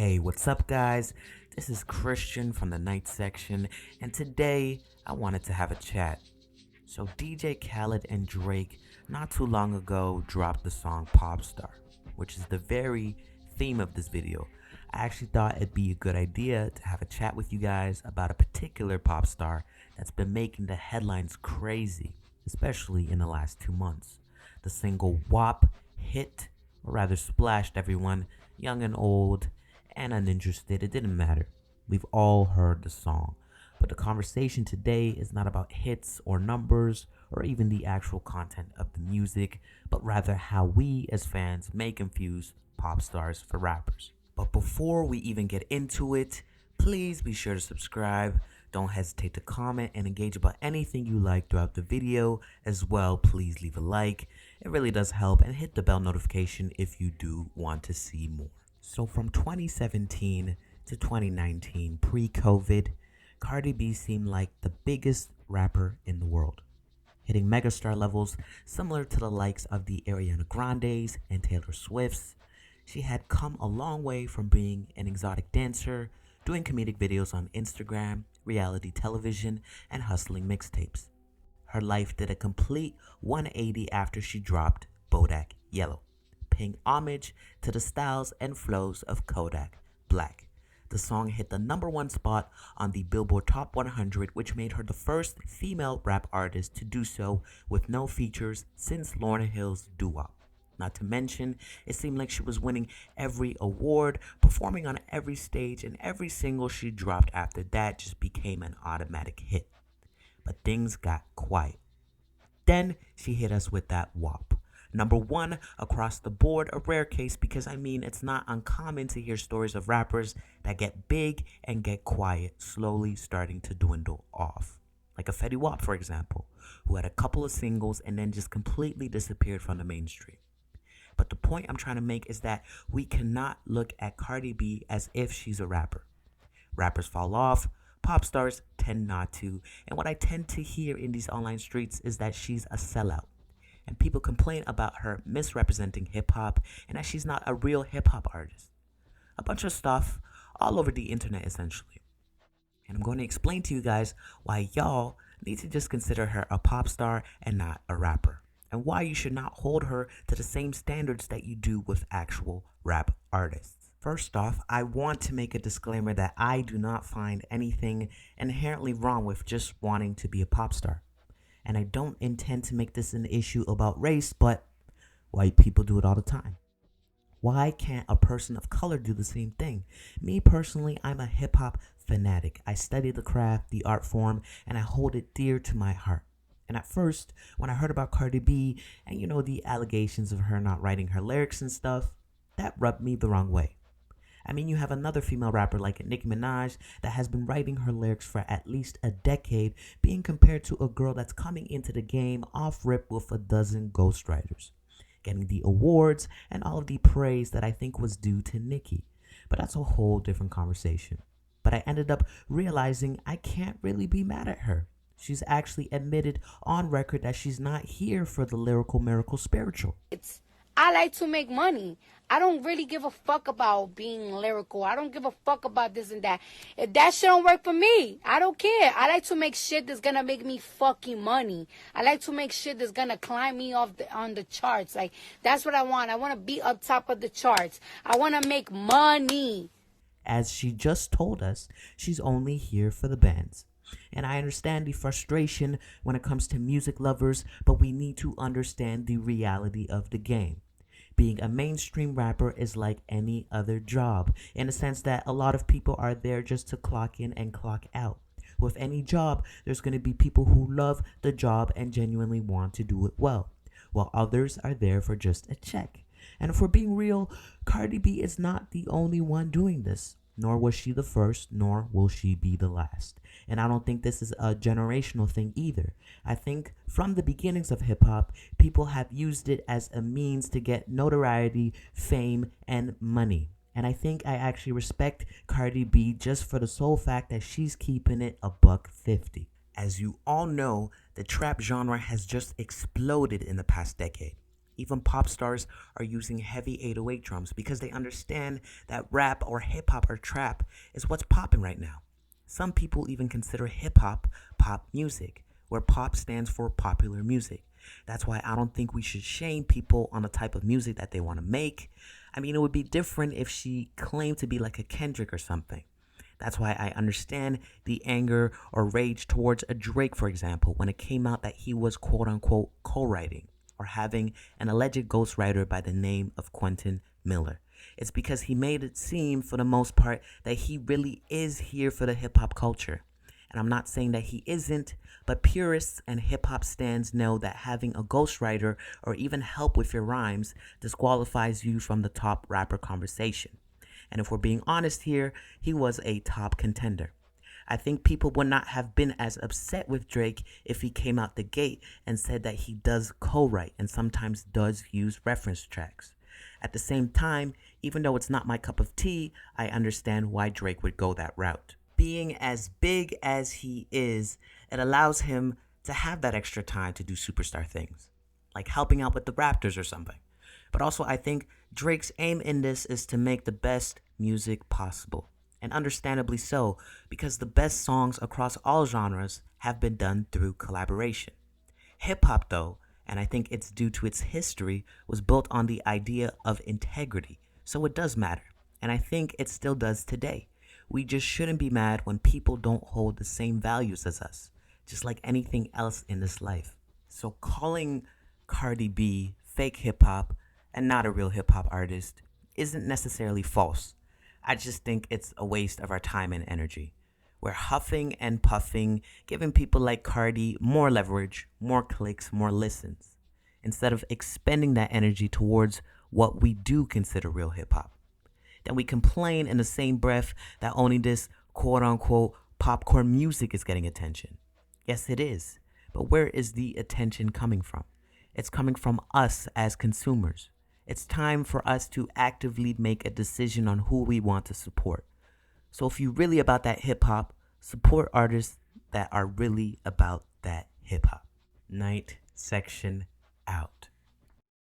Hey, what's up, guys? This is Christian from the Night Section, and today I wanted to have a chat. So, DJ Khaled and Drake not too long ago dropped the song Popstar, which is the very theme of this video. I actually thought it'd be a good idea to have a chat with you guys about a particular pop star that's been making the headlines crazy, especially in the last 2 months. The single WAP hit, or rather splashed everyone, young and old, and uninterested. It didn't matter. We've all heard the song. But the conversation today is not about hits or numbers or even the actual content of the music, but rather how we as fans may confuse pop stars for rappers. But before we even get into it, please be sure to subscribe. Don't hesitate to comment and engage about anything you like throughout the video. As well, please leave a like. It really does help, and hit the bell notification if you do want to see more. So from 2017 to 2019, pre-COVID, Cardi B seemed like the biggest rapper in the world, hitting megastar levels similar to the likes of the Ariana Grandes and Taylor Swifts. She had come a long way from being an exotic dancer, doing comedic videos on Instagram, reality television, and hustling mixtapes. Her life did a complete 180 after she dropped Bodak Yellow, paying homage to the styles and flows of Kodak Black. The song hit the #1 spot on the Billboard Top 100, which made her the first female rap artist to do so with no features since Lauryn Hill's doo-wop. Not to mention, it seemed like she was winning every award, performing on every stage, and every single she dropped after that just became an automatic hit. But things got quiet. Then she hit us with that WAP. #1 across the board, a rare case because it's not uncommon to hear stories of rappers that get big and get quiet, slowly starting to dwindle off. Like a Fetty Wap, for example, who had a couple of singles and then just completely disappeared from the mainstream. But the point I'm trying to make is that we cannot look at Cardi B as if she's a rapper. Rappers fall off, pop stars tend not to, and what I tend to hear in these online streets is that she's a sellout. And people complain about her misrepresenting hip-hop and that she's not a real hip-hop artist. A bunch of stuff all over the internet, essentially. And I'm going to explain to you guys why y'all need to just consider her a pop star and not a rapper, and why you should not hold her to the same standards that you do with actual rap artists. First off, I want to make a disclaimer that I do not find anything inherently wrong with just wanting to be a pop star. And I don't intend to make this an issue about race, but white people do it all the time. Why can't a person of color do the same thing? Me personally, I'm a hip hop fanatic. I study the craft, the art form, and I hold it dear to my heart. And at first, when I heard about Cardi B and the allegations of her not writing her lyrics and stuff, that rubbed me the wrong way. You have another female rapper like Nicki Minaj that has been writing her lyrics for at least a decade, being compared to a girl that's coming into the game off rip with a dozen ghostwriters, getting the awards and all of the praise that I think was due to Nicki. But that's a whole different conversation. But I ended up realizing I can't really be mad at her. She's actually admitted on record that she's not here for the lyrical miracle spiritual. I like to make money. I don't really give a fuck about being lyrical. I don't give a fuck about this and that. If that shit don't work for me, I don't care. I like to make shit that's gonna make me fucking money. I like to make shit that's gonna climb me on the charts. Like, that's what I want. I want to be up top of the charts. I want to make money. As she just told us, she's only here for the bands. And I understand the frustration when it comes to music lovers, but we need to understand the reality of the game. Being a mainstream rapper is like any other job, in the sense that a lot of people are there just to clock in and clock out. With any job, there's going to be people who love the job and genuinely want to do it well, while others are there for just a check. And if we're being real, Cardi B is not the only one doing this. Nor was she the first, nor will she be the last. And I don't think this is a generational thing either. I think from the beginnings of hip hop, people have used it as a means to get notoriety, fame, and money. And I think I actually respect Cardi B just for the sole fact that she's keeping it $150. As you all know, the trap genre has just exploded in the past decade. Even pop stars are using heavy 808 drums because they understand that rap or hip hop or trap is what's popping right now. Some people even consider hip hop pop music, where pop stands for popular music. That's why I don't think we should shame people on the type of music that they want to make. I mean, it would be different if she claimed to be like a Kendrick or something. That's why I understand the anger or rage towards a Drake, for example, when it came out that he was quote unquote co-writing or having an alleged ghostwriter by the name of Quentin Miller. It's because he made it seem, for the most part, that he really is here for the hip hop culture. And I'm not saying that he isn't, but purists and hip hop stans know that having a ghostwriter or even help with your rhymes disqualifies you from the top rapper conversation. And if we're being honest here, he was a top contender. I think people would not have been as upset with Drake if he came out the gate and said that he does co-write and sometimes does use reference tracks. At the same time, even though it's not my cup of tea, I understand why Drake would go that route. Being as big as he is, it allows him to have that extra time to do superstar things, like helping out with the Raptors or something. But also, I think Drake's aim in this is to make the best music possible. And understandably so, because the best songs across all genres have been done through collaboration. Hip hop, though, and I think it's due to its history, was built on the idea of integrity. So it does matter. And I think it still does today. We just shouldn't be mad when people don't hold the same values as us, just like anything else in this life. So calling Cardi B fake hip hop and not a real hip hop artist isn't necessarily false. I just think it's a waste of our time and energy. We're huffing and puffing, giving people like Cardi more leverage, more clicks, more listens, instead of expending that energy towards what we do consider real hip hop. Then we complain in the same breath that only this quote unquote popcorn music is getting attention. Yes, it is. But where is the attention coming from? It's coming from us as consumers. It's time for us to actively make a decision on who we want to support. So if you're really about that hip hop, support artists that are really about that hip hop. Night section out.